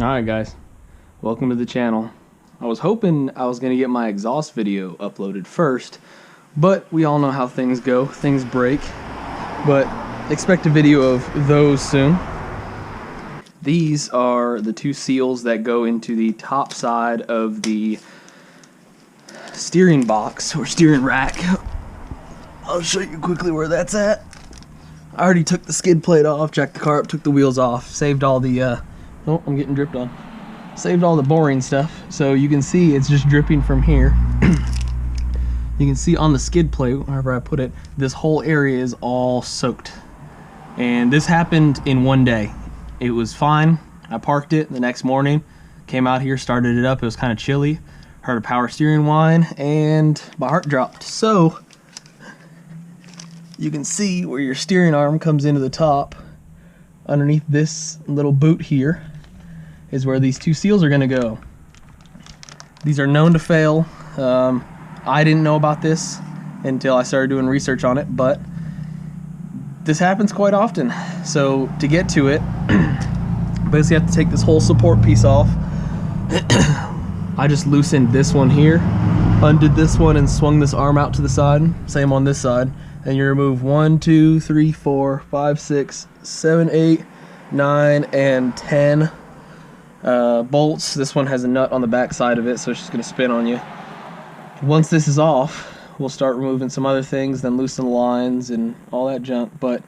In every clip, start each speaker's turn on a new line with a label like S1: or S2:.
S1: Alright guys, welcome to the channel. I was hoping I was going to get my exhaust video uploaded first, but we all know how things go, things break, but expect a video of those soon. These are the two seals that go into the top side of the steering box or steering rack. I'll show you quickly where that's at. I already took the skid plate off, jacked the car up, took the wheels off, saved all the oh, I'm getting dripped on. Saved all the boring stuff, so you can see it's just dripping from here. You can see on the skid plate, wherever I put it, this whole area is all soaked. And this happened in one day. It was fine. I parked it the next morning, came out here, started it up. It was kind of chilly. Heard a power steering whine, and my heart dropped. So you can see where your steering arm comes into the top. Underneath this little boot here is where these two seals are going to go. These are known to fail. I didn't know about this until I started doing research on it, but this happens quite often. So to get to it, basically have to take this whole support piece off. I just loosened this one here, undid this one, and swung this arm out to the side. Same on this side. And you remove 1, 2, 3, 4, 5, 6, 7, 8, 9, and 10 bolts. This one has a nut on the back side of it, so it's just going to spin on you. Once this is off, we'll start removing some other things, then loosen the lines and all that junk. But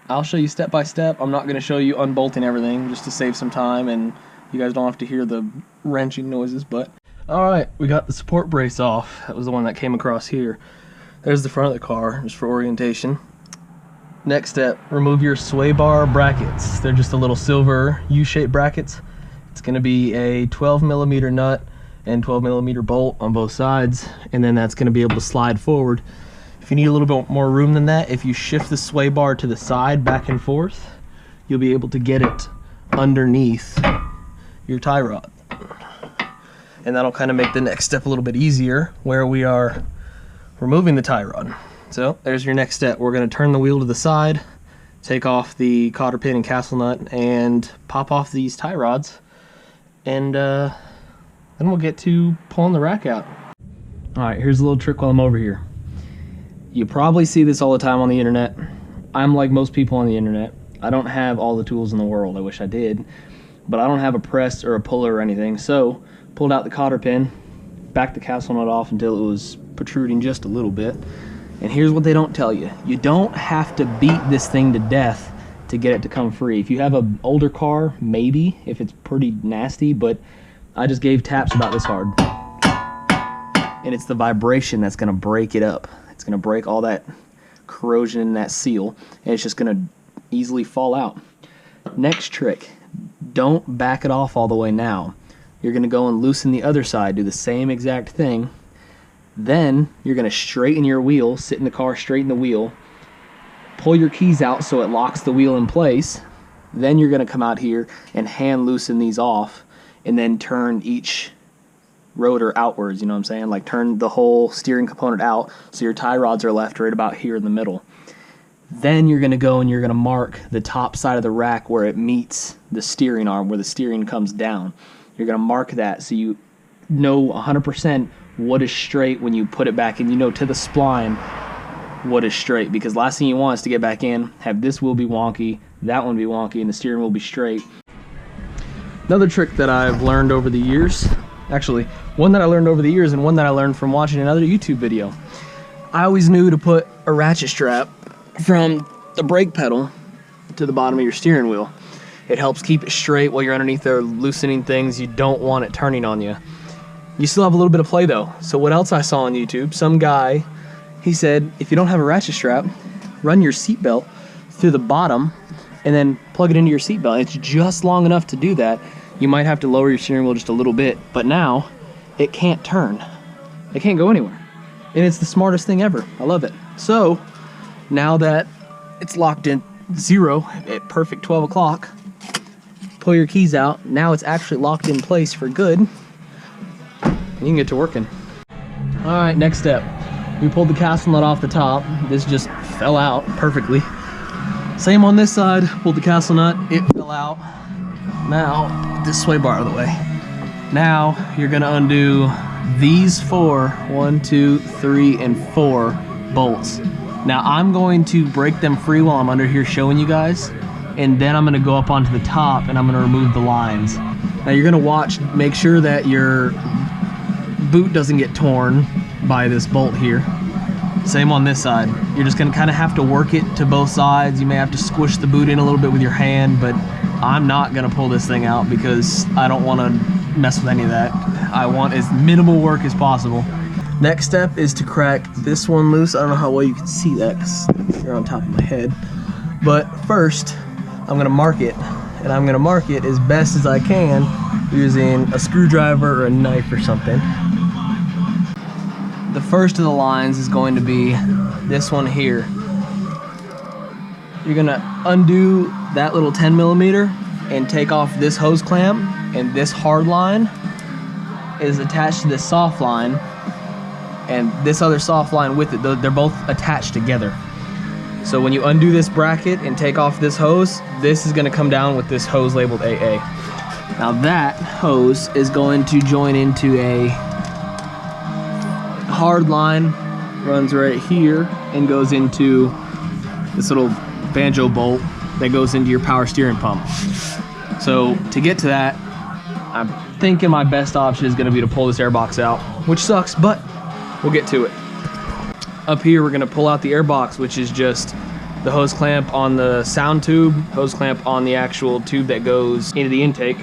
S1: I'll show you step by step. I'm not going to show you unbolting everything just to save some time, and you guys don't have to hear the wrenching noises. But alright, we got the support brace off. That was the one that came across here. There's the front of the car, just for orientation. Next step, remove your sway bar brackets. They're just a little silver U-shaped brackets. It's going to be a 12mm nut and 12mm bolt on both sides, and then that's going to be able to slide forward. If you need a little bit more room than that, if you shift the sway bar to the side back and forth, you'll be able to get it underneath your tie rod. And that'll kind of make the next step a little bit easier, where we are removing the tie rod. So there's your next step. We're going to turn the wheel to the side, take off the cotter pin and castle nut, and pop off these tie rods, and then we'll get to pulling the rack out. Alright, here's a little trick while I'm over here. You probably see this all the time on the internet. I'm like most people on the internet. I don't have all the tools in the world. I wish I did, but I don't have a press or a puller or anything. So pulled out the cotter pin, backed the castle nut off until it was protruding just a little bit. And here's what they don't tell you. You don't have to beat this thing to death to get it to come free. If you have an older car, maybe, if it's pretty nasty, but I just gave taps about this hard. And it's the vibration that's gonna break it up. It's gonna break all that corrosion in that seal, and it's just gonna easily fall out. Next trick, don't back it off all the way now. You're gonna go and loosen the other side, do the same exact thing. Then you're going to straighten your wheel, sit in the car, straighten the wheel, pull your keys out so it locks the wheel in place. Then you're going to come out here and hand loosen these off, and then turn each rotor outwards, you know what I'm saying? Like turn the whole steering component out so your tie rods are left right about here in the middle. Then you're going to go and you're going to mark the top side of the rack where it meets the steering arm, where the steering comes down. You're going to mark that so you know 100% what is straight when you put it back in. You know to the spline what is straight, because last thing you want is to get back in, have this wheel be wonky, that one be wonky, and the steering wheel be straight. Another trick that I've learned over the years, actually one that I learned over the years and one that I learned from watching another YouTube video. I always knew to put a ratchet strap from the brake pedal to the bottom of your steering wheel. It helps keep it straight while you're underneath there loosening things. You don't want it turning on you. You still have a little bit of play though. So what else I saw on YouTube, some guy, he said, if you don't have a ratchet strap, run your seatbelt through the bottom and then plug it into your seatbelt. It's just long enough to do that. You might have to lower your steering wheel just a little bit, but now it can't turn. It can't go anywhere. And it's the smartest thing ever. I love it. So now that it's locked in zero at perfect 12 o'clock, pull your keys out. Now it's actually locked in place for good. You can get to working. Alright, next step. We pulled the castle nut off the top. This just fell out perfectly. Same on this side. Pulled the castle nut. It fell out. Now, this sway bar out of the way. Now you're gonna undo these 4, 1, 2, 3, and 4 bolts. Now I'm going to break them free while I'm under here showing you guys, and then I'm gonna go up onto the top and I'm gonna remove the lines. Now you're gonna watch, make sure that your boot doesn't get torn by this bolt here. Same on this side. You're just gonna kind of have to work it to both sides. You may have to squish the boot in a little bit with your hand, but I'm not gonna pull this thing out because I don't wanna mess with any of that. I want as minimal work as possible. Next step is to crack this one loose. I don't know how well you can see that because you're on top of my head. But first, I'm gonna mark it. And I'm gonna mark it as best as I can using a screwdriver or a knife or something. The first of the lines is going to be this one here. You're gonna undo that little 10mm and take off this hose clamp, and this hard line is attached to this soft line, and this other soft line with it, they're both attached together. So when you undo this bracket and take off this hose, this is gonna come down with this hose labeled AA. Now that hose is going to join into a hard line, runs right here and goes into this little banjo bolt that goes into your power steering pump. So to get to that, I'm thinking my best option is gonna be to pull this airbox out, which sucks, but we'll get to it. Up here, we're gonna pull out the airbox, which is just the hose clamp on the sound tube, hose clamp on the actual tube that goes into the intake.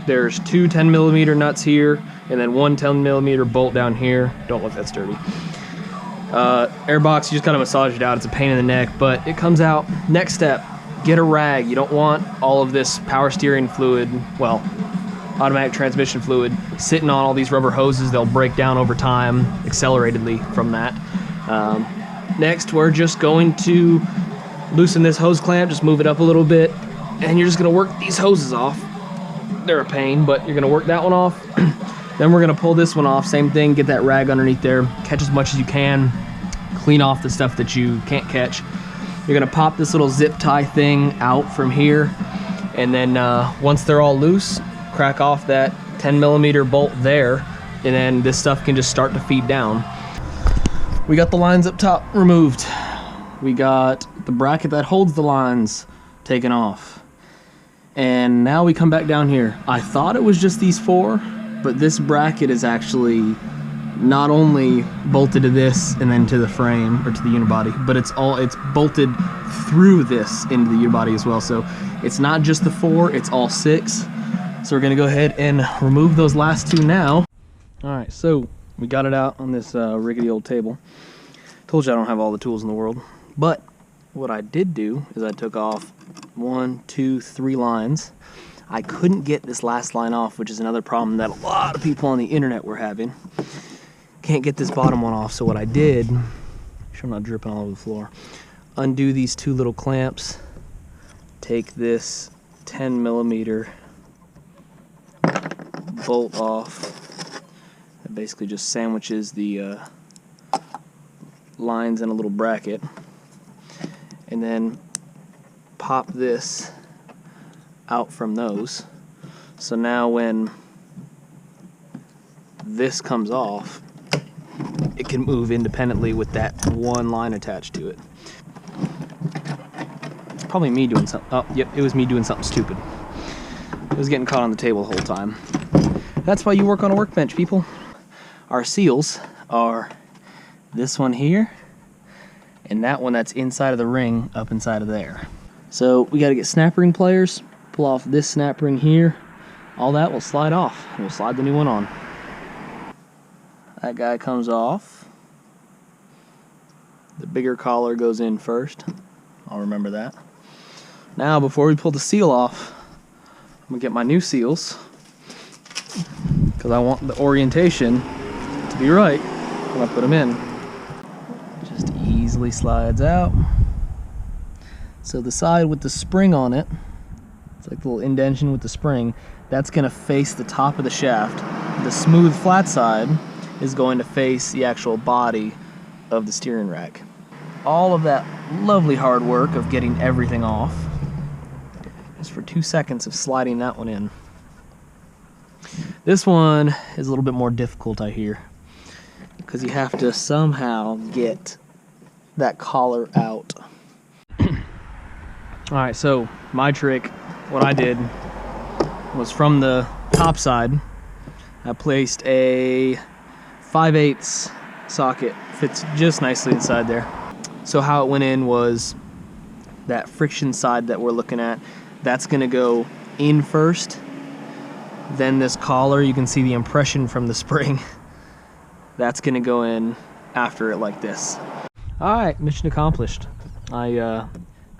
S1: There's 2 10mm nuts here, and then 1 10mm bolt down here. Don't look that sturdy. Airbox, you just gotta massage it out. It's a pain in the neck, but it comes out. Next step, get a rag. You don't want all of this power steering fluid, well, automatic transmission fluid, sitting on all these rubber hoses. They'll break down over time, acceleratedly from that. Next, we're just going to loosen this hose clamp, just move it up a little bit, and you're just gonna work these hoses off. They're a pain, but you're gonna work that one off. Then we're gonna pull this one off, same thing, get that rag underneath there, catch as much as you can, clean off the stuff that you can't catch. You're gonna pop this little zip tie thing out from here, and then once they're all loose, crack off that 10mm bolt there, and then this stuff can just start to feed down. We got the lines up top removed. We got the bracket that holds the lines taken off. And now we come back down here. I thought it was just these 4, but this bracket is actually not only bolted to this and then to the frame or to the unibody, but it's bolted through this into the unibody as well. So it's not just the 4, it's all 6. So we're gonna go ahead and remove those last 2 now. All right, so we got it out on this rickety old table. Told you I don't have all the tools in the world, but what I did do is I took off 1, 2, 3 lines. I couldn't get this last line off, which is another problem that a lot of people on the internet were having. Can't get this bottom one off, so what I did, make sure I'm not dripping all over the floor, undo these 2 little clamps, take this 10mm bolt off. That basically just sandwiches the lines in a little bracket, and then pop this out from those. So now when this comes off, it can move independently with that one line attached to it. It's probably me doing something. Oh, yep, it was me doing something stupid. It was getting caught on the table the whole time. That's why you work on a workbench, people. Our seals are this one here and that one that's inside of the ring up inside of there. So we got to get snap ring pliers, pull off this snap ring here. All that will slide off. We'll slide the new one on. That guy comes off. The bigger collar goes in first. I'll remember that. Now, before we pull the seal off, I'm gonna get my new seals because I want the orientation to be right when I put them in. Just easily slides out. So the side with the spring on it, it's like the little indentation with the spring, that's gonna face the top of the shaft. The smooth flat side is going to face the actual body of the steering rack. All of that lovely hard work of getting everything off is for 2 seconds of sliding that one in. This one is a little bit more difficult, I hear, because you have to somehow get that collar out. Alright, so my trick, what I did was from the top side, I placed a 5/8 socket, fits just nicely inside there. So how it went in was that friction side that we're looking at, that's gonna go in first. Then this collar, you can see the impression from the spring. That's gonna go in after it like this. All right, mission accomplished. I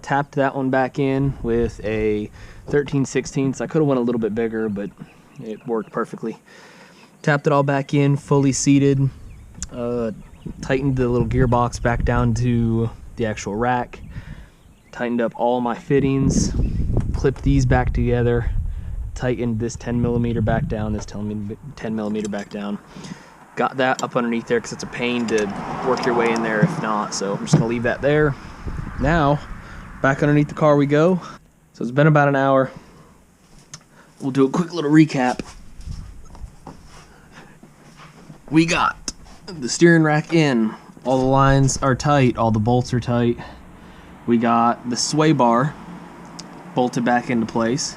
S1: tapped that one back in with a 13/16. I could have went a little bit bigger, but it worked perfectly. Tapped it all back in, fully seated. Tightened the little gearbox back down to the actual rack. Tightened up all my fittings. Clipped these back together. Tightened this 10mm back down, this 10mm back down. Got that up underneath there because it's a pain to work your way in there if not, so I'm just gonna leave that there. Now, back underneath the car we go. So it's been about an hour. We'll do a quick little recap. We got the steering rack in. All the lines are tight, all the bolts are tight. We got the sway bar bolted back into place.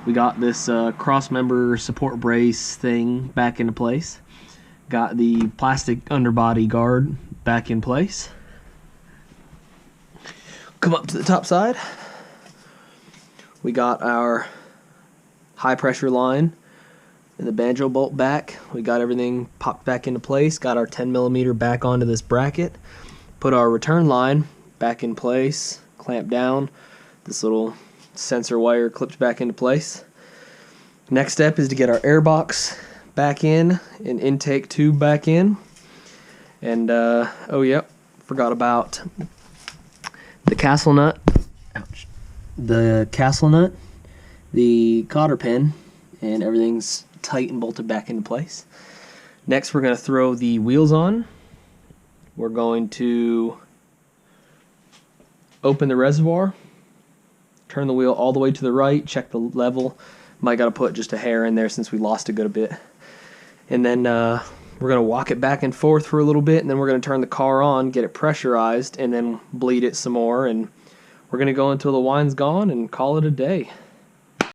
S1: We got this cross-member support brace thing back into place. Got the plastic underbody guard back in place. Come up to the top side. We got our high pressure line and the banjo bolt back. We got everything popped back into place. Got our 10mm back onto this bracket. Put our return line back in place. Clamped down. This little sensor wire clipped back into place. Next step is to get our air box back in and intake tube back in. And oh yep, forgot about the castle nut. Ouch. The castle nut, the cotter pin, and everything's tight and bolted back into place. Next we're going to throw the wheels on. We're going to open the reservoir, turn the wheel all the way to the right, check the level. Might got to put just a hair in there since we lost a good bit. And then we're going to walk it back and forth for a little bit, and then we're going to turn the car on, get it pressurized, and then bleed it some more. And we're going to go until the wine's gone and call it a day.